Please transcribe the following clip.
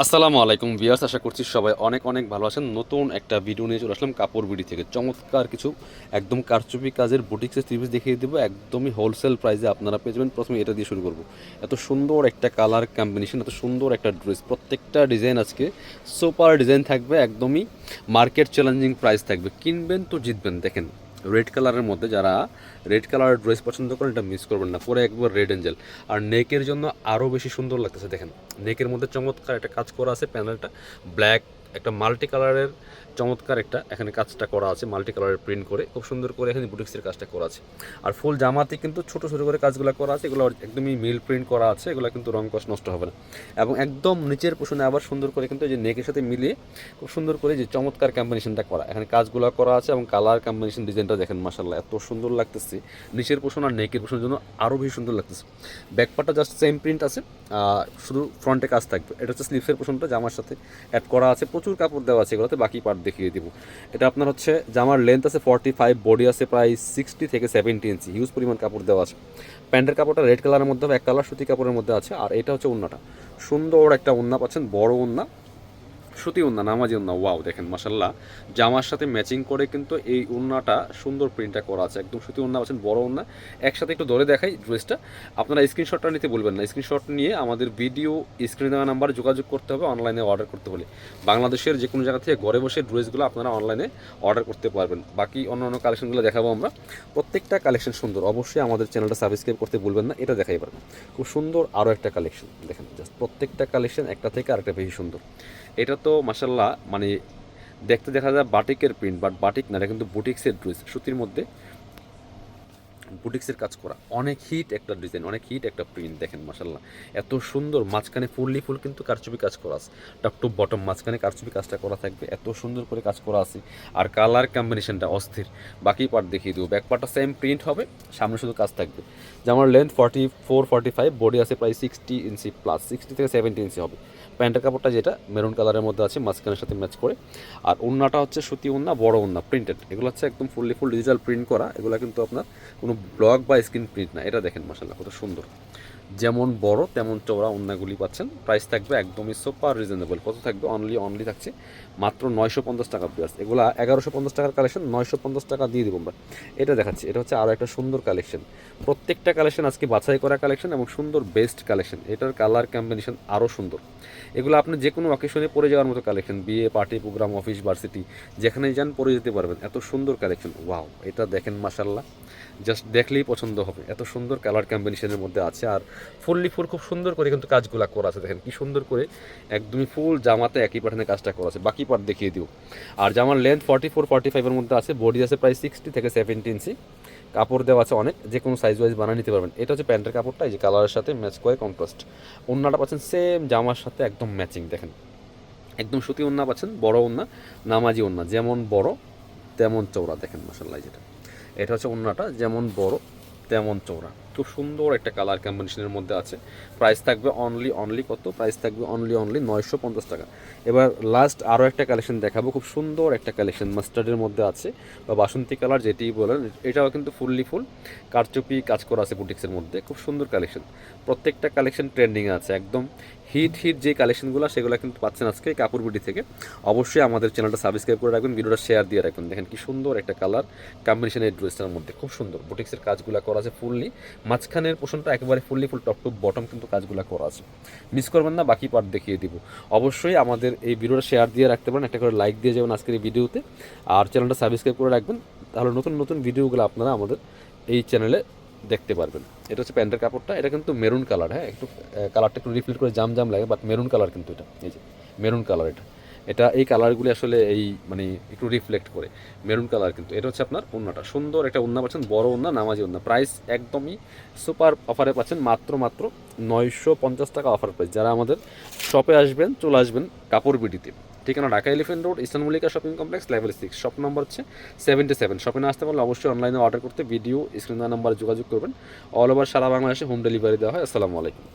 আসসালামু আলাইকুম ভিউয়ার্স, আশা করছি সবাই অনেক অনেক ভালো আছেন। নতুন একটা ভিডিও নিয়ে চলে আসলাম কাপড় বিডি থেকে। চমৎকার কিছু একদম কারচুপি কাজের বুটিক্সের থ্রি পিস দেখিয়ে দেবো, একদমই হোলসেল প্রাইসে আপনারা পেয়ে যাবেন। প্রথমে এটা দিয়ে শুরু করব। এত সুন্দর একটা কালার কম্বিনেশন, এত সুন্দর একটা ড্রেস, প্রত্যেকটা ডিজাইন আজকে সুপার ডিজাইন থাকবে, একদমই মার্কেট চ্যালেঞ্জিং প্রাইস থাকবে। কিনবেন তো জিতবেন। দেখেন রেড কালারের মধ্যে, যারা রেড কালারের ড্রেস পছন্দ করেন এটা মিস করবেন না, পুরো একবার রেড এঞ্জেল। আর নেকের জন্য আরও বেশি সুন্দর লাগতেছে। দেখেন নেকের মধ্যে চমৎকার একটা কাজ করা আছে, প্যানেলটা ব্ল্যাক, একটা মাল্টি কালারের চমৎকার একটা এখানে কাজটা করা আছে, মাল্টি কালারের প্রিন্ট করে খুব সুন্দর করে এখানে বুটিক্সের কাজটা করা আছে। আর ফুল জামাতে কিন্তু ছোট ছোট করে কাজগুলো করা আছে, এগুলো একদমই মিল প্রিন্ট করা আছে, এগুলো কিন্তু রং কষ নষ্ট হবে না। এবং একদম নিচের পোষণে আবার সুন্দর করে কিন্তু এই যে নেকের সাথে মিলিয়ে খুব সুন্দর করে যে চমৎকার কম্বিনেশনটা করা, এখানে কাজগুলো করা আছে এবং কালার কম্বিনেশন ডিজাইনটা দেখেন মাশাআল্লাহ এত সুন্দর লাগতেছে। নিচের পোষণ আর নেকের পোষণের জন্য আরও বেশি সুন্দর লাগতেছে। ব্যাকপার্টটা জাস্ট সেম প্রিন্ট আছে, শুধু ফ্রন্টে কাজ থাকবে। এটা হচ্ছে স্লিভসের পোষণটা জামার সাথে অ্যাড করা আছে, প্রচুর কাপড় দেওয়া আছে এগুলোতে, বাকি পার্ট দেখিয়ে দিব। এটা আপনার হচ্ছে জামার লেন্থ আছে 45, বডি আছে প্রায় 60 থেকে 70 ইঞ্চি, হিউজ পরিমাণ কাপড় দেওয়া আছে। প্যান্টের কাপড়টা রেড কালারের মধ্যে, এক কালার সুতি কাপড়ের মধ্যে আছে। আর এটা হচ্ছে ওন্নাটা, সুন্দর একটা ওন্না পাচ্ছেন, বড় ওন্না, সুতি উন্না, নামাজি উন্না। ওয়াও দেখেন মাশাল্লাহ, জামার সাথে ম্যাচিং করে কিন্তু এই উন্নাটা সুন্দর প্রিন্টটা করা আছে, একদম সুতি উন্না পাচ্ছেন, বড় উন্না। একসাথে একটু ধরে দেখাই ড্রেসটা, আপনারা স্ক্রিনশটটা নিতে বলবেন না। স্ক্রিনশট নিয়ে আমাদের ভিডিও স্ক্রিনে দেওয়া নাম্বারে যোগাযোগ করতে হবে অনলাইনে অর্ডার করতে হলে। বাংলাদেশের যে কোনো জায়গা থেকে ঘরে বসে ড্রেসগুলো আপনারা অনলাইনে অর্ডার করতে পারবেন। বাকি অন্যান্য কালেকশনগুলো দেখাবো আমরা, প্রত্যেকটা কালেকশন সুন্দর। অবশ্যই আমাদের চ্যানেলটা সাবস্ক্রাইব করতে ভুলবেন না, এটা দেখাই পারবেন। খুব সুন্দর আরও একটা কালেকশন দেখেন, জাস্ট প্রত্যেকটা কালেকশন একটা থেকে আরেকটা বেশি সুন্দর। এটা তো মাসাল্লাহ মানে দেখতে দেখা যায় বাটিকের প্রিন্ট, বাট বাটিক না, এটা কিন্তু বুটিক্সের ড্রেস, সুতির মধ্যে বুটিক্সের কাজ করা, অনেক হিট একটা ডিজাইন, অনেক হিট একটা প্রিন্ট। দেখেন মাসাল্লাহ এত সুন্দর, মাঝখানে ফুললি ফুল কিন্তু কারচুপি কাজ করা আছে, টপ টু বটম মাঝখানে কারচুপি কাজটা করা থাকবে, এত সুন্দর করে কাজ করা আছে। আর কালার কম্বিনেশনটা অস্থির। বাকি পার্ট দেখিয়ে দেবো, ব্যাক পার্টটা সেম প্রিন্ট হবে, সামনে শুধু কাজ থাকবে। জামার লেন্থ 44, 45, বডি আছে প্রায় 60 ইঞ্চি প্লাস, 60 থেকে 70 ইঞ্চি হবে। প্যান্টের কাপড়টা যেটা মেরুন কালারের মধ্যে আছে, মাঝখানের সাথে ম্যাচ করে। আর ওন্নাটা হচ্ছে সুতি ওন্না, বড় ওন্না, প্রিন্টেড। এগুলো হচ্ছে একদম ফুললি ফুল ডিজিটাল প্রিন্ট করা, এগুলো কিন্তু আপনার কোনো ব্লক বা স্ক্রিন প্রিন্ট না। এটা দেখেন মাশাআল্লাহ কত সুন্দর, যেমন বড় তেমন চওড়া ওন্নাগুলি পাচ্ছেন। প্রাইস থাকবে একদমই সুপার রিজনেবল। কত থাকবে? অনলি থাকছে মাত্র 950 টাকা প্লাস। এগুলো 1150 টাকার কালেকশন, 950 টাকা দিয়ে দিব আমরা। এটা দেখাচ্ছি, এটা হচ্ছে আরও একটা সুন্দর কালেকশন। প্রত্যেকটা কালেকশন আজকে বাছাই করা কালেকশন এবং সুন্দর বেস্ট কালেকশন। এটার কালার কম্বিনেশন আরও সুন্দর। এগুলো আপনি যে কোনো অকেশনে পরে যাওয়ার মতো কালেকশন, বিয়ে, পার্টি, প্রোগ্রাম, অফিস, ভার্সিটি, যেখানেই যান পরে যেতে পারবেন, এত সুন্দর কালেকশন। ওয়াও, এটা দেখেন মাশাআল্লাহ, জাস্ট দেখলেই পছন্দ হবে, এত সুন্দর কালার কম্বিনেশনের মধ্যে আছে। আর ফুললি ফুল খুব সুন্দর করে কিন্তু কাজগুলো করা আছে, দেখেন কি সুন্দর করে একদমই ফুল জামাতে একই প্যাটার্নে কাজটা করা আছে। বাকি পার্ট দেখিয়ে দিও। আর জামার লেন্থ 44, 45-এর মধ্যে আছে, বডি আছে প্রায় 60 থেকে 70 ইঞ্চি, কাপড় দেওয়া আছে অনেক, যে কোনো সাইজ ওয়াইজ বানিয়ে নিতে পারবেন। এটা হচ্ছে প্যান্টের কাপড়টা, এই যে কালারের সাথে ম্যাচ করে কন্ট্রাস্ট। ওন্নাটা পাচ্ছেন সেম জামার সাথে একদম ম্যাচিং, দেখেন একদম সুতি ওন্না পাচ্ছেন, বড় ওন্না, নামাজি ওন্না, যেমন বড় তেমন চওড়া। দেখেন মাসাল্লাহ, যেটা এটা হচ্ছে ওন্নাটা, যেমন বড় তেমন চওড়া, খুব সুন্দর একটা কালার কম্বিনেশনের মধ্যে আছে। প্রাইস থাকবে অনলি কত? প্রাইস থাকবে অনলি 950 টাকা। এবার লাস্ট আরও একটা কালেকশন দেখাবো, খুব সুন্দর একটা কালেকশন, মাস্টার্ডের মধ্যে আছে বা বাসন্তী কালার যেটি বলেন। এটাও কিন্তু ফুললি ফুল কারচুপি কাজ করা আছে বুটিক্সের মধ্যে, খুব সুন্দর কালেকশন। প্রত্যেকটা কালেকশন ট্রেন্ডিংয়ে আছে, একদম হিট যে কালেকশনগুলো সেগুলো কিন্তু পাচ্ছেন আজকে কাপড় বিডি থেকে। অবশ্যই আমাদের চ্যানেলটা সাবস্ক্রাইব করে রাখবেন, ভিডিওটা শেয়ার দিয়ে রাখবেন। দেখেন কি সুন্দর একটা কালার কম্বিনেশন এই ড্রেসটার মধ্যে, খুব সুন্দর বুটিক্সের কাজগুলো করা আছে ফুললি, মাঝখানের পোর্শনটা একেবারে fully full, top to bottom কিন্তু কাজগুলো করা আছে। মিস করবেন না, বাকি পার্ট দেখিয়ে দিব। অবশ্যই আমাদের এই ভিডিওটা শেয়ার দিয়ে রাখতে পারেন, একটা করে লাইক দিয়ে যাবেন আজকের এই ভিডিওতে। আর চ্যানেলটা সাবস্ক্রাইব করে রাখবেন, তাহলে নতুন নতুন ভিডিওগুলো আপনারা আমাদের এই চ্যানেলে দেখতে পারবেন। এটা হচ্ছে প্যান্টের কাপড়টা, এটা কিন্তু মেরুন কালার, হ্যাঁ একটু কালারটা একটু রিফ্লেক্ট করে জাম লাগে, বাট মেরুন কালার কিন্তু এটা, এই যে মেরুন কালার, এটা এই কালারগুলি আসলে এই মানে একটু রিফ্লেক্ট করে মেরুন কালার। কিন্তু এটা হচ্ছে আপনার ওন্নাটা, সুন্দর একটা ওন্না পাচ্ছেন, বড় ওন্না, নামাজি ওন্না। প্রাইস একদমই সুপার অফারে পাচ্ছেন, মাত্র 950 টাকা অফার প্রাইস। যারা আমাদের শপে আসবেন, চলে আসবেন কাপড় বিডিতে, ঠিকানা Dhaka elephant road, eastern Mallika shopping complex, level 6, shop number হচ্ছে 77। শপে না আসতে পারলে অবশ্যই অনলাইনে অর্ডার করতে ভিডিও স্ক্রিন নাম্বারে যোগাযোগ করবেন। অল ওভার সারা বাংলাদেশে হোম ডেলিভারি দেওয়া হয়। আসসালামু আলাইকুম।